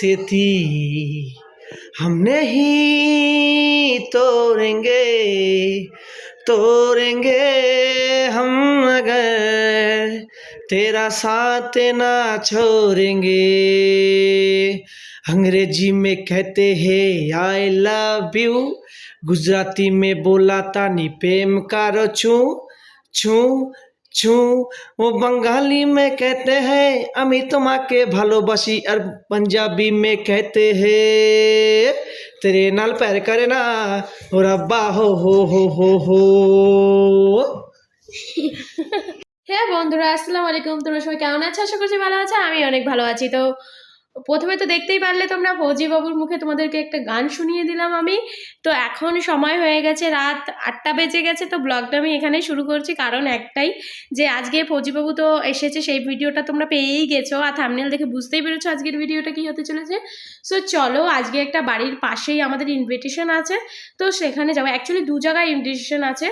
से थी हम नहीं तोड़ेंगे तोड़ेंगे हम अगर तेरा साथ ना छोड़ेंगे। अंग्रेजी में कहते हैं आई लव यू, गुजराती में बोला तानी प्रेम करो छू छू छू, वो बंगाली में कहते हैं अमी तुम्हाके भालोबासी, और पंजाबी में कहते हैं तेरे नाल प्यार करे ना और अब्बा हो। হ্যাঁ বন্ধুরা, আসসালামু আলাইকুম। তোমরা সবাই কেমন আছো? আশা করছি ভালো আছো। আমি অনেক ভালো আছি। তো প্রথমে তো দেখতেই পারলে তোমরা ফৌজি বাবুর মুখে তোমাদেরকে একটা গান শুনিয়ে দিলাম আমি। তো এখন সময় হয়ে গেছে, রাত 8টা বেজে গেছে। তো ব্লগটা আমি এখানেই শুরু করছি, কারণ একটাই যে আজকে ফৌজি বাবু তো এসেছে, সেই ভিডিওটা তোমরা পেয়েই গেছো আর থাম্বনেল দেখে বুঝতেই পেরেছো আজকের ভিডিওটা কি হতে চলেছে। সো চলো, আজকে একটা বাড়ির পাশেই আমাদের ইনভিটেশন আছে, তো সেখানে যাবো। অ্যাকচুয়ালি 2 জায়গায় ইনভিটেশন আছে,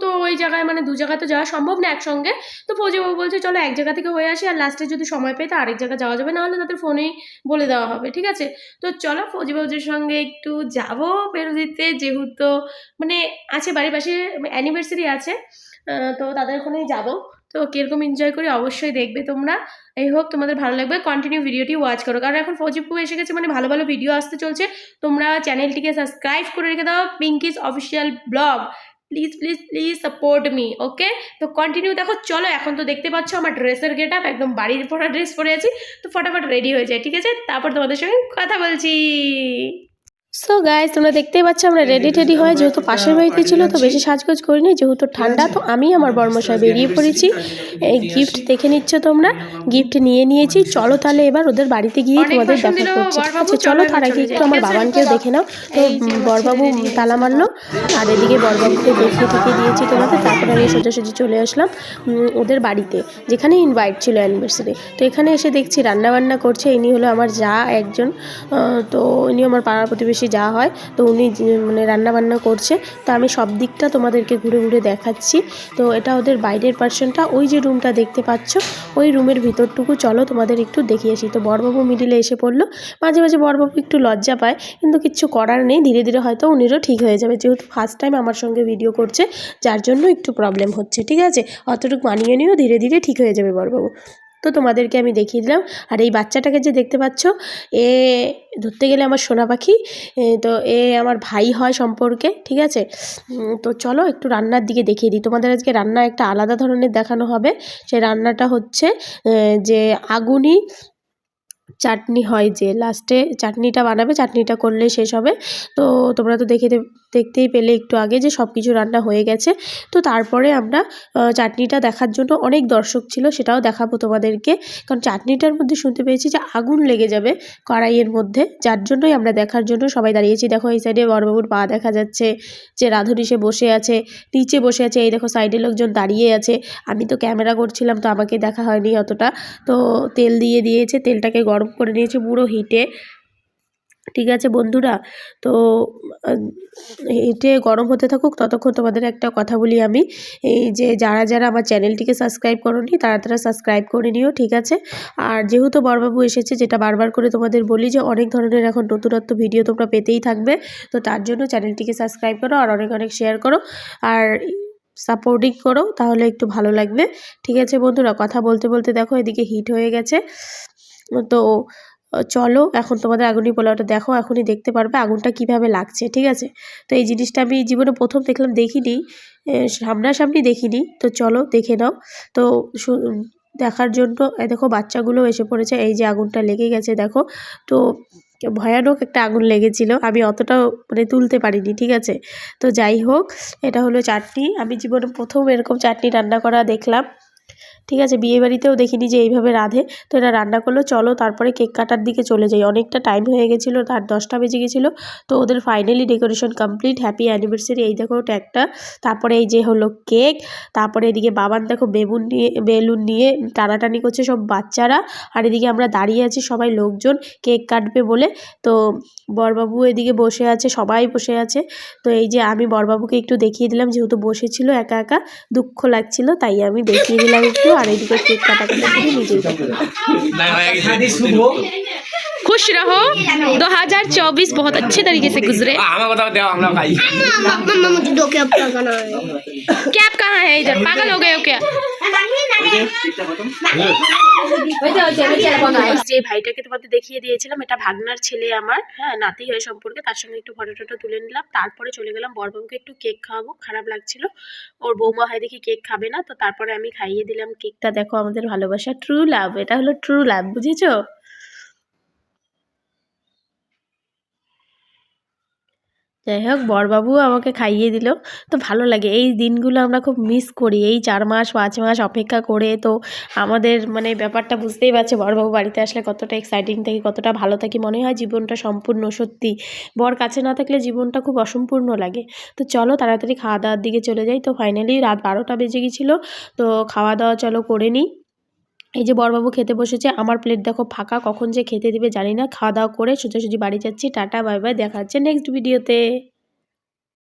তো ওই জায়গায় মানে 2 জায়গায় তো যাওয়া সম্ভব না একসঙ্গে। তো ফৌজি বাবু বলছে চলো এক জায়গা থেকে হয়ে আসি, আর লাস্টে যদি সময় পাই তো আরেক জায়গায় যাওয়া যাবে, নাহলে তাদের ফোনেই বলে দেওয়া হবে, ঠিক আছে? তো চলো ফৌজি বাবুজির সঙ্গে একটু যাবো বেরো দিতে, যেহেতু মানে আছে বাড়ির পাশে অ্যানিভার্সারি আছে, তো তাদের ওখানেই যাবো। তো কীরকম এনজয় করি অবশ্যই দেখবে তোমরা। আই হোপ তোমাদের ভালো লাগবে, কন্টিনিউ ভিডিওটি ওয়াচ করো, কারণ এখন ফৌজি বাবু এসে গেছে মানে ভালো ভালো ভিডিও আসতে চলছে। তোমরা চ্যানেলটিকে সাবস্ক্রাইব করে রেখে দাও, Pinky's official blog. Please please please support me, okay? তো কন্টিনিউ দেখো। চলো, এখন তো দেখতে পাচ্ছ আমার ড্রেসের গেট আপ, একদম বাড়ির পরা ড্রেস পরে আছি। তো ফটাফট রেডি হয়ে যায়, ঠিক আছে? তারপর তোমাদের সঙ্গে কথা বলছি। সো গাইস, তোমরা দেখতেই পাচ্ছ আমরা রেডি হয়, যেহেতু পাশের বাড়িতে ছিল তো বেশি সাজগোজ করিনি, যেহেতু ঠান্ডা। তো আমি আমার বর্মশাই বেরিয়ে পড়েছি। এই গিফট দেখে নিচ্ছ তোমরা, গিফট নিয়েছি। চলো তাহলে এবার ওদের বাড়িতে গিয়ে তোমাদের দেখা করছি, ঠিক আছে? চলো, তার আগে একটু আমার বাবানকেও দেখে নাও। তো বরবাবু তালা মারলো, আর এদিকে বরবাবুকে দেখিয়ে দিয়েছি তোমাদের। তারপরে আমি সোজাসুজি চলে আসলাম ওদের বাড়িতে, যেখানে ইনভাইট ছিল অ্যানিভার্সারি। তো এখানে এসে দেখছি রান্নাবান্না করছে। ইনি হলো আমার যা একজন, তো ইনি আমার পাড়ার প্রতিবেশী যা হয়। তো উনি মানে রান্নাবান্না করছে। তো আমি সব দিকটা তোমাদেরকে ঘুরে ঘুরে দেখাচ্ছি। তো এটা ওদের বাইরের পার্সনটা, ওই যে রুমটা দেখতে পাচ্ছ, ওই রুমের ভিতরটুকু চলো তোমাদের একটু দেখিয়ে আসি। তো বরবাবু মিডিলে এসে পড়লো। মাঝে মাঝে বরবাবু একটু লজ্জা পায়, কিন্তু কিচ্ছু করার নেই, ধীরে ধীরে হয়তো উনিরও ঠিক হয়ে যাবে, যেহেতু ফার্স্ট টাইম আমার সঙ্গে ভিডিও করছে, যার জন্য একটু প্রবলেম হচ্ছে, ঠিক আছে? অতটুকু মানিয়ে নিও, ধীরে ধীরে ঠিক হয়ে যাবে বরবাবু। তো তোমাদেরকে আমি দেখিয়ে দিলাম। আর এই বাচ্চাটাকে যে দেখতে পাচ্ছ, এ ধরতে গেলে আমার সোনা পাখি। তো এ আমার ভাই হয় সম্পর্কে, ঠিক আছে? তো চলো একটু রান্নার দিকে দেখিয়ে দিই তোমাদের। আজকে রান্না একটা আলাদা ধরনের দেখানো হবে। সেই রান্নাটা হচ্ছে যে আগুনি চাটনি হয়, যে লাস্টে চাটনিটা বানাবে, চাটনিটা করলে শেষ হবে। তো তোমরা তো দেখতেই পেলে একটু আগে যে সব কিছু রান্না হয়ে গেছে। তো তারপরে আমরা চাটনিটা দেখার জন্য অনেক দর্শক ছিল, সেটাও দেখাবো তোমাদেরকে। কারণ চাটনিটার মধ্যে শুনতে পেয়েছি যে আগুন লেগে যাবে কড়াইয়ের মধ্যে, যার জন্যই আমরা দেখার জন্য সবাই দাঁড়িয়েছি। দেখো এই সাইডে বরবাবুর পা দেখা যাচ্ছে, যে রাঁধুনি সে বসে আছে, নিচে বসে আছে। এই দেখো সাইডে লোকজন দাঁড়িয়ে আছে। আমি তো ক্যামেরা করছিলাম, তো আমাকে দেখা হয়নি অতটা। তো তেল দিয়েছে, তেলটাকে গরম করে নিয়েছে পুরো হিটে, ঠিক আছে বন্ধুরা? তো হিটে গরম হতে থাকুক, ততক্ষণ তোমাদের একটা কথা বলি আমি। এই যে যারা আমার চ্যানেলটিকে সাবস্ক্রাইব করোনি, তারা সাবস্ক্রাইব করে নিও, ঠিক আছে? আর যেহেতু বরবাবু এসেছে, যেটা বারবার করে তোমাদের বলি যে অনেক ধরনের এখন নতুনত্ব ভিডিও তোমরা পেতেই থাকবে। তো তার জন্য চ্যানেলটিকে সাবস্ক্রাইব করো, আর অনেক অনেক শেয়ার করো, আর সাপোর্টিং করো, তাহলে একটু ভালো লাগবে, ঠিক আছে বন্ধুরা? কথা বলতে বলতে দেখো এদিকে হিট হয়ে গেছে। তো চলো এখন তোমাদের আগুনি পোলাওটা দেখো, এখনই দেখতে পারবে আগুনটা কিভাবে লাগছে, ঠিক আছে? তো এই জিনিসটা আমি জীবনে প্রথম দেখলাম, দেখিনি, সামনাসামনি দেখিনি। তো চলো দেখে নাও। তো দেখার জন্য দেখো বাচ্চাগুলো এসে পড়েছে। এই যে আগুনটা লেগে গেছে দেখো। তো ভয়ানক একটা আগুন লেগেছিল, আমি অতটাও মানে তুলতে পারিনি, ঠিক আছে? তো যাই হোক, এটা হলো চাটনি। আমি জীবনে প্রথম এরকম চাটনি রান্না করা দেখলাম, ঠিক আছে? বিয়েবাড়িতেও দেখিনি যে এইভাবে রাঁধে। তো এটা রান্না করলো। চলো তারপরে কেক কাটার দিকে চলে যাই, অনেকটা টাইম হয়ে গেছিলো, তার 10টা বেজে গেছিলো। তো ওদের finally decoration complete, happy anniversary. এই দেখো ট্যাগটা, তারপরে এই যে হলো কেক, তারপরে এদিকে বাবান দেখো বেলুন নিয়ে টানাটানি করছে সব বাচ্চারা, আর এদিকে আমরা দাঁড়িয়ে আছি সবাই লোকজন কেক কাটবে বলে। তো বরবাবু এদিকে বসে আছে, সবাই বসে আছে। তো এই যে আমি বরবাবুকে একটু দেখিয়ে দিলাম, যেহেতু বসেছিল একা একা, দুঃখ লাগছিল, তাই আমি দেখিয়ে দিলাম একটু। আর এইদিকে কেক কাটাকাটি করে নিজেই खुश रहो 2024 बहुत अच्छे तरीके से गुजरे। मम्मा मुझे 2 कैप लगाना है। कैप कहाँ है इधर, पागल हो गए हो क्या? যে ভাইটাকে তোমাদের দেখিয়ে দিয়েছিলাম, এটা ভাগনার ছেলে আমার, হ্যাঁ নাতি হয় সম্পর্কে। তার সঙ্গে একটু ফটো টটো তুলে নিলাম, তারপরে চলে গেলাম বড়বাবুকে একটু কেক খাওয়াবো। খারাপ লাগছিল, ওর বৌমা হয় দেখি কেক খাবে না, তো তারপরে আমি খাইয়ে দিলাম কেকটা। দেখো আমাদের ভালোবাসা, ট্রু লাভ, এটা হলো ট্রু লাভ, বুঝেছো? যাই হোক, বড়বাবু আমাকে খাইয়ে দিল, তো ভালো লাগে। এই দিনগুলো আমরা খুব মিস করি, এই 4 মাস 5 মাস অপেক্ষা করে। তো আমাদের মানে ব্যাপারটা বুঝতেই পারছে, বড়বাবু বাড়িতে আসলে কতটা এক্সাইটিং থাকি, কতটা ভালো থাকি, মনে হয় জীবনটা সম্পূর্ণ। সত্যি বর কাছে না থাকলে জীবনটা খুব অসম্পূর্ণ লাগে। তো চলো তাড়াতাড়ি খাওয়া দাওয়ার দিকে চলে যাই। তো ফাইনালি রাত 12টা বেজে গেছিলো, তো খাওয়া দাওয়া চলো করে নিই। এই যে বড়বাবু খেতে বসেছে, আমার প্লেট দেখো ফাঁকা, কখন যে খেতে দিবে জানি না। খাওয়া দাওয়া করে সোজাসুজি বাড়ি যাচ্ছি। টাটা বাই বাই, দেখা হচ্ছে নেক্সট ভিডিওতে।